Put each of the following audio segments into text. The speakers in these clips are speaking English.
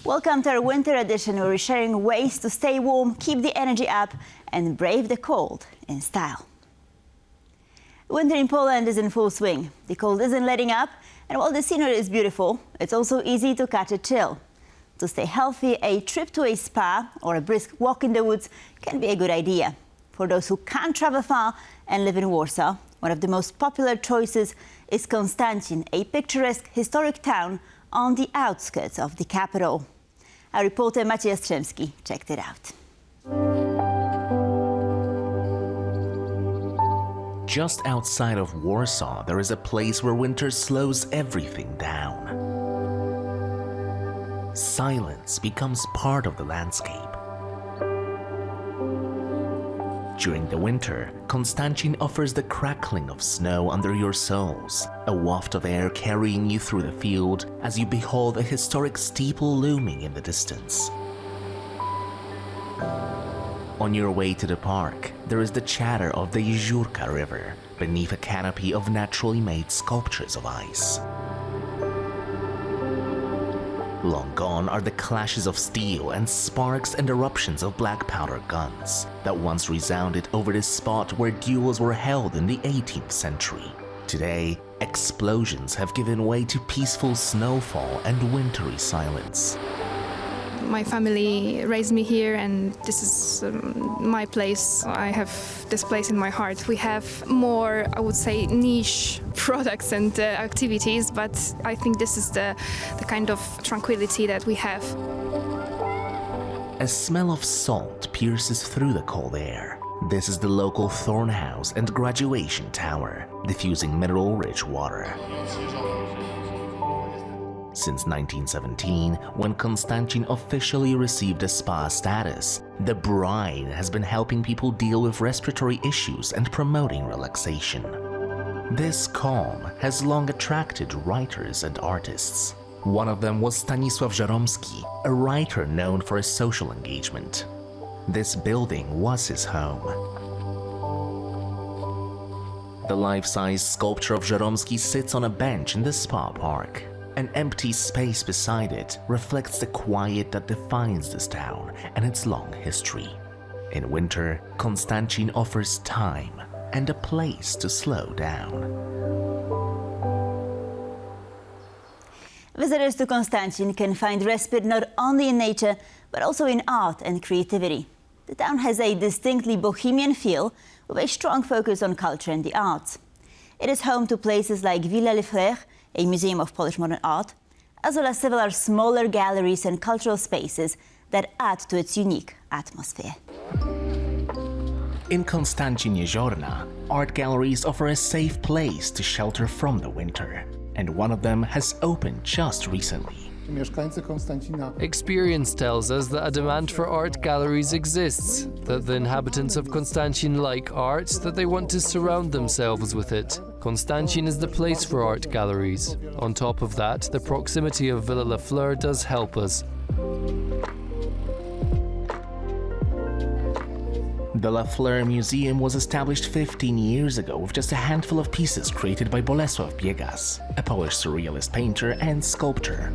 Welcome to our winter edition where we're sharing ways to stay warm, keep the energy up and brave the cold in style. Winter in Poland is in full swing. The cold isn't letting up, and while the scenery is beautiful, it's also easy to catch a chill. To stay healthy, a trip to a spa or a brisk walk in the woods can be a good idea. For those who can't travel far and live in Warsaw, one of the most popular choices is Konstancin, a picturesque historic town on the outskirts of the capital. Our reporter Maciej Jastrzębski checked it out. Just outside of Warsaw, there is a place where winter slows everything down. Silence becomes part of the landscape. During the winter, Konstancin offers the crackling of snow under your soles, a waft of air carrying you through the field as you behold a historic steeple looming in the distance. On your way to the park, there is the chatter of the Jeziorna river beneath a canopy of naturally made sculptures of ice. Long gone are the clashes of steel and sparks and eruptions of black powder guns that once resounded over this spot where duels were held in the 18th century. Today, explosions have given way to peaceful snowfall and wintry silence. My family raised me here, and this is my place. I have this place in my heart. We have more, I would say, niche products and activities, but I think this is the kind of tranquility that we have. A smell of salt pierces through the cold air. This is the local thorn house and graduation tower, diffusing mineral-rich water. Since 1917, when Konstancin officially received a spa status, the brine has been helping people deal with respiratory issues and promoting relaxation. This calm has long attracted writers and artists. One of them was Stanisław Żeromski, a writer known for his social engagement. This building was his home. The life-size sculpture of Żeromski sits on a bench in the spa park. An empty space beside it reflects the quiet that defines this town and its long history. In winter, Konstancin offers time and a place to slow down. Visitors to Konstancin can find respite not only in nature, but also in art and creativity. The town has a distinctly bohemian feel with a strong focus on culture and the arts. It is home to places like Villa Les Frères, a museum of Polish modern art, as well as several smaller galleries and cultural spaces that add to its unique atmosphere. In Konstancin-Jeziorna, art galleries offer a safe place to shelter from the winter, and one of them has opened just recently. Experience tells us that a demand for art galleries exists, that the inhabitants of Konstancin like art, that they want to surround themselves with it. Konstancin is the place for art galleries. On top of that, the proximity of Villa Les Frères does help us. The Les Frères Museum was established 15 years ago with just a handful of pieces created by Bolesław Biegas, a Polish surrealist painter and sculptor.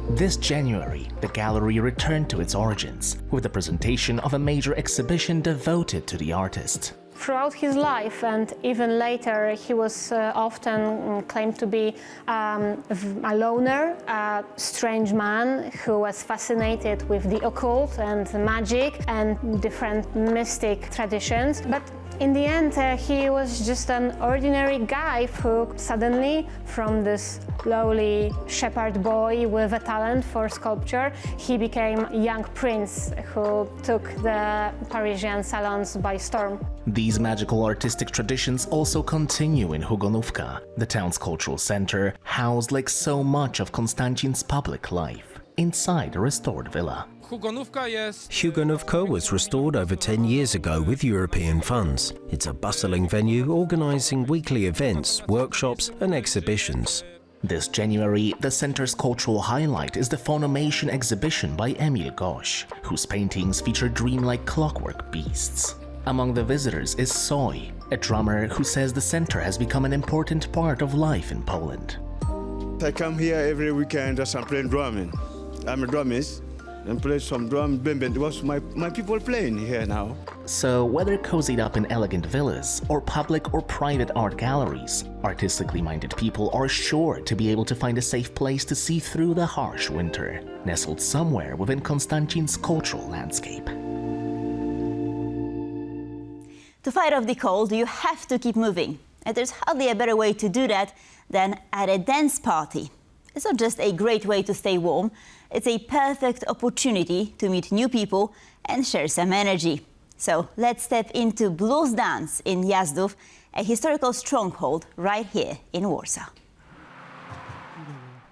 This January, the gallery returned to its origins with the presentation of a major exhibition devoted to the artist. Throughout his life and even later, he was often claimed to be a loner, a strange man who was fascinated with the occult and magic and different mystic traditions. But in the end, he was just an ordinary guy who suddenly, from this lowly shepherd boy with a talent for sculpture, he became a young prince who took the Parisian salons by storm. These magical artistic traditions also continue in Hugonówka, the town's cultural center, housed like so much of Konstancin's public life, inside a restored villa. Hugonówka was restored over 10 years ago with European funds. It's a bustling venue organising weekly events, workshops and exhibitions. This January, the center's cultural highlight is the Phonimation exhibition by Emil Goś, whose paintings feature dreamlike clockwork beasts. Among the visitors is Soy, a drummer who says the center has become an important part of life in Poland. I come here every weekend as I'm playing drumming. I'm a drummist and play some drum band. What's my people playing here now? So whether cozied up in elegant villas or public or private art galleries, artistically minded people are sure to be able to find a safe place to see through the harsh winter, nestled somewhere within Konstancin's cultural landscape. To fight off the cold, you have to keep moving. And there's hardly a better way to do that than at a dance party. It's not just a great way to stay warm, it's a perfect opportunity to meet new people and share some energy. So let's step into blues dance in Jazdów, a historical stronghold right here in Warsaw.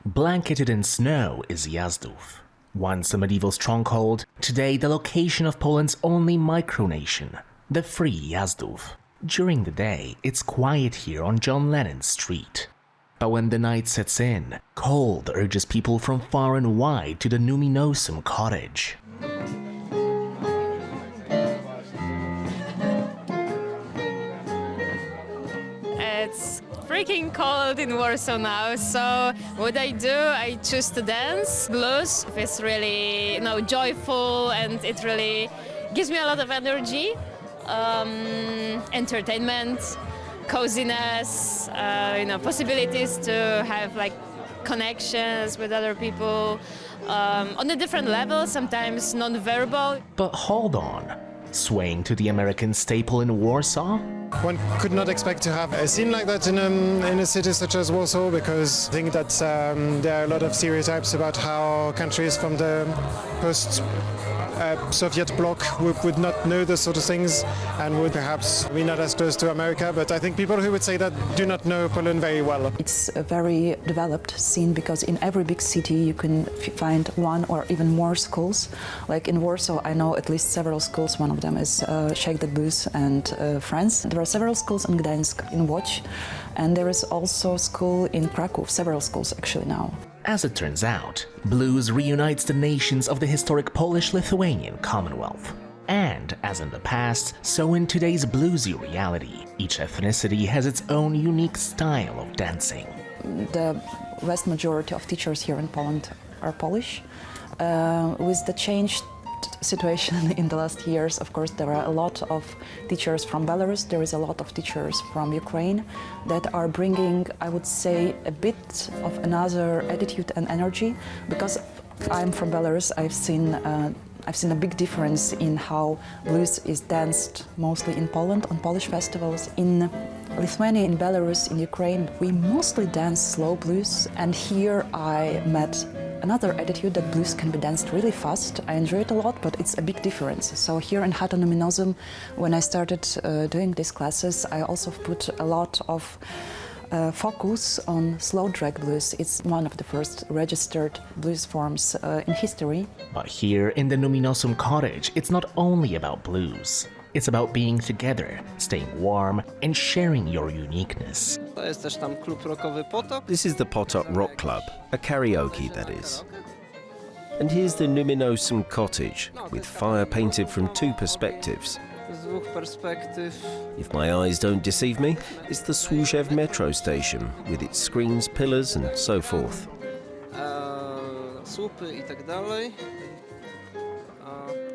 Blanketed in snow is Jazdów. Once a medieval stronghold, today the location of Poland's only micronation, the free Jazdów. During the day, it's quiet here on John Lennon Street. But when the night sets in, cold urges people from far and wide to the Numinosum cottage. It's freaking cold in Warsaw now, so what I do, I choose to dance blues. It's really, joyful, and it really gives me a lot of energy, entertainment, coziness, possibilities to have connections with other people on a different level, sometimes non-verbal. But hold on, swaying to the American staple in Warsaw? One could not expect to have a scene like that in a city such as Warsaw, because I think that there are a lot of stereotypes about how countries from the post-Soviet bloc would not know those sort of things and would perhaps be not as close to America. But I think people who would say that do not know Poland very well. It's a very developed scene because in every big city you can find one or even more schools. Like in Warsaw, I know at least several schools. One of them is Shake the Blues and Friends. There are several schools in Gdańsk, in Łódź, and there is also a school in Kraków, several schools actually now. As it turns out, blues reunites the nations of the historic Polish-Lithuanian Commonwealth. And, as in the past, so in today's bluesy reality, each ethnicity has its own unique style of dancing. The vast majority of teachers here in Poland are Polish. With the changed situation in the last years, of course, there are a lot of teachers from Belarus, there is a lot of teachers from Ukraine that are bringing, I would say, a bit of another attitude and energy. Because I'm from Belarus, I've seen a big difference in how blues is danced mostly in Poland, on Polish festivals. In Lithuania, in Belarus, in Ukraine, we mostly dance slow blues, and here I met another attitude that blues can be danced really fast. I enjoy it a lot, but it's a big difference. So here in Chata Numinosum, when I started doing these classes, I also put a lot of focus on slow drag blues. It's one of the first registered blues forms in history. But here in the Numinosum cottage, it's not only about blues. It's about being together, staying warm, and sharing your uniqueness. Jest też tam klub rockowy Potok. This is the Potok Rock Club, a karaoke that is. And here's the Numinosum cottage, with fire painted from two perspectives. Z dwóch perspektyw. If my eyes don't deceive me, it's the Służew metro station, with its screens, pillars and so forth. Słupy I tak dalej.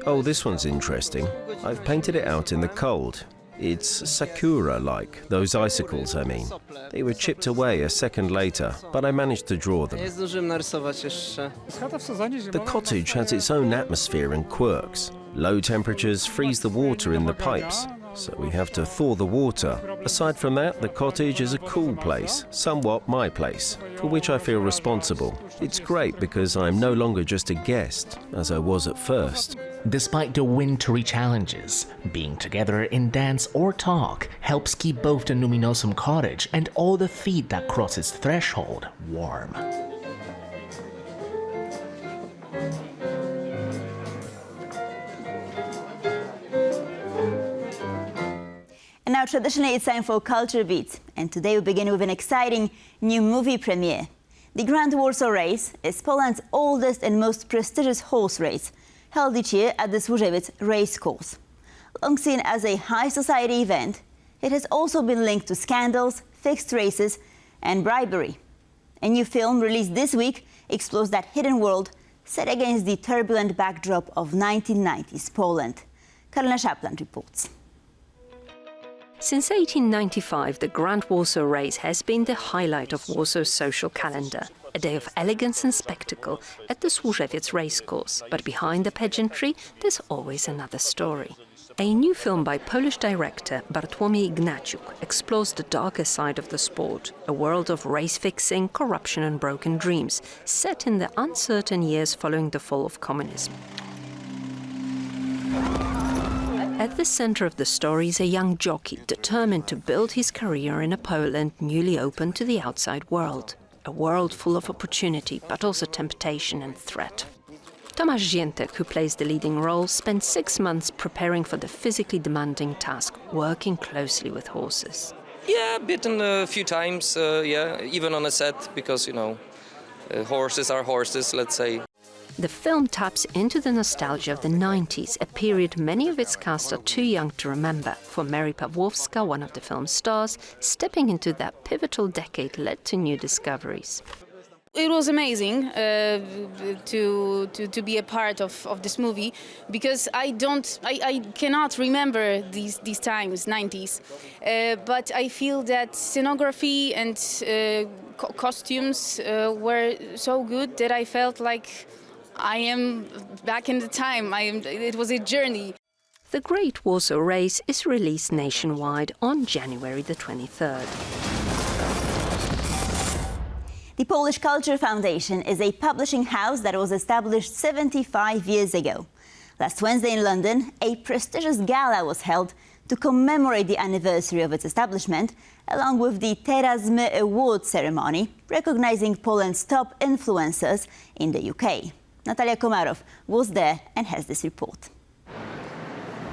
Oh, this one's interesting. I've painted it out in the cold. It's sakura-like, those icicles, I mean. They were chipped away a second later, but I managed to draw them. Nie zdążyłem narysować jeszcze. The cottage has its own atmosphere and quirks. Low temperatures freeze the water in the pipes, so we have to thaw the water. Aside from that, the cottage is a cool place, somewhat my place, for which I feel responsible. It's great because I'm no longer just a guest, as I was at first. Despite the wintry challenges, being together in dance or talk helps keep both the Numinosum cottage and all the feet that cross its threshold warm. And now traditionally it's time for Culture Beat, and today we begin with an exciting new movie premiere. The Grand Warsaw Race is Poland's oldest and most prestigious horse race, held each year at the Służewiec racecourse. Long seen as a high society event, it has also been linked to scandals, fixed races and bribery. A new film released this week explores that hidden world set against the turbulent backdrop of 1990s Poland. Karolina Shapland reports. Since 1895, the Grand Warsaw Race has been the highlight of Warsaw's social calendar, a day of elegance and spectacle at the Służewiec racecourse. But behind the pageantry, there's always another story. A new film by Polish director Bartłomiej Ignaciuk explores the darker side of the sport, a world of race-fixing, corruption and broken dreams, set in the uncertain years following the fall of communism. At the center of the story is a young jockey determined to build his career in a Poland newly open to the outside world. A world full of opportunity, but also temptation and threat. Tomasz Ziętek, who plays the leading role, spent 6 months preparing for the physically demanding task, working closely with horses. Yeah, bitten a few times, even on a set, because, horses are horses, let's say. The film taps into the nostalgia of the 90s, a period many of its cast are too young to remember. For Mary Pawłowska, one of the film's stars, stepping into that pivotal decade led to new discoveries. It was amazing to be a part of this movie, because I cannot remember these times, 90s, but I feel that scenography and costumes were so good that I felt like I am back in the time. It was a journey. The Great Warsaw Race is released nationwide on January the 23rd. The Polish Culture Foundation is a publishing house that was established 75 years ago. Last Wednesday in London, a prestigious gala was held to commemorate the anniversary of its establishment, along with the Teraz My Award ceremony, recognizing Poland's top influencers in the UK. Natalia Komarow was there and has this report.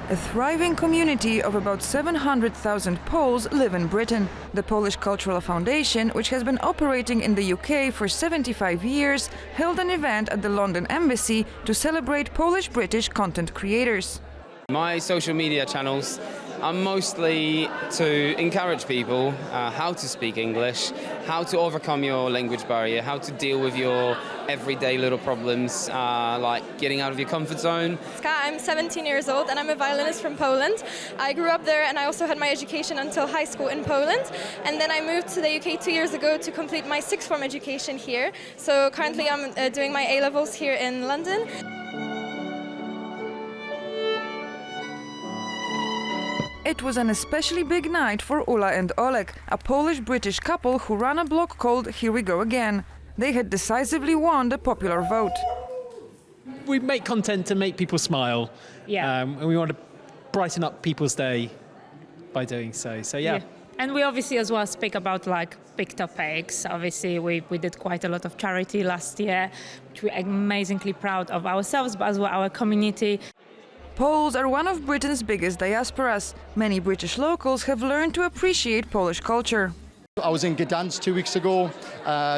A thriving community of about 700,000 Poles live in Britain. The Polish Cultural Foundation, which has been operating in the UK for 75 years, held an event at the London Embassy to celebrate Polish-British content creators. My social media channels are mostly to encourage people how to speak English, how to overcome your language barrier, how to deal with your everyday little problems, like getting out of your comfort zone. I'm 17 years old and I'm a violinist from Poland. I grew up there and I also had my education until high school in Poland. And then I moved to the UK 2 years ago to complete my sixth form education here. So currently I'm doing my A-levels here in London. It was an especially big night for Ula and Oleg, a Polish-British couple who ran a blog called Here We Go Again. They had decisively won the popular vote. We make content to make people smile, and we want to brighten up people's day by doing so. So yeah. And we obviously as well speak about big topics. Obviously we did quite a lot of charity last year, which we're amazingly proud of ourselves, but as well our community. Poles are one of Britain's biggest diasporas. Many British locals have learned to appreciate Polish culture. I was in Gdansk 2 weeks ago,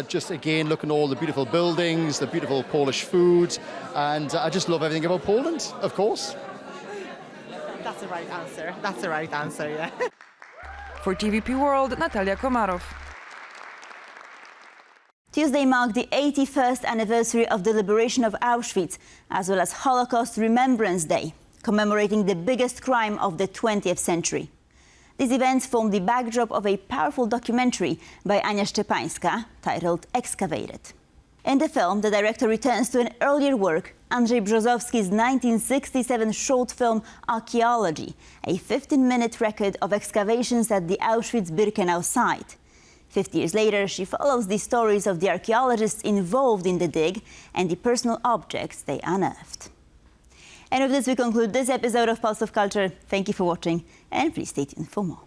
just again looking at all the beautiful buildings, the beautiful Polish food, and I just love everything about Poland, of course. That's the right answer. That's the right answer, yeah. For TVP World, Natalia Komarow. Tuesday marked the 81st anniversary of the liberation of Auschwitz, as well as Holocaust Remembrance Day, commemorating the biggest crime of the 20th century. These events form the backdrop of a powerful documentary by Ania Szczepańska titled Excavated. In the film, the director returns to an earlier work, Andrzej Brzozowski's 1967 short film Archaeology, a 15-minute record of excavations at the Auschwitz-Birkenau site. 50 years later, she follows the stories of the archaeologists involved in the dig and the personal objects they unearthed. And with this, we conclude this episode of Pulse of Culture. Thank you for watching, and please stay tuned for more.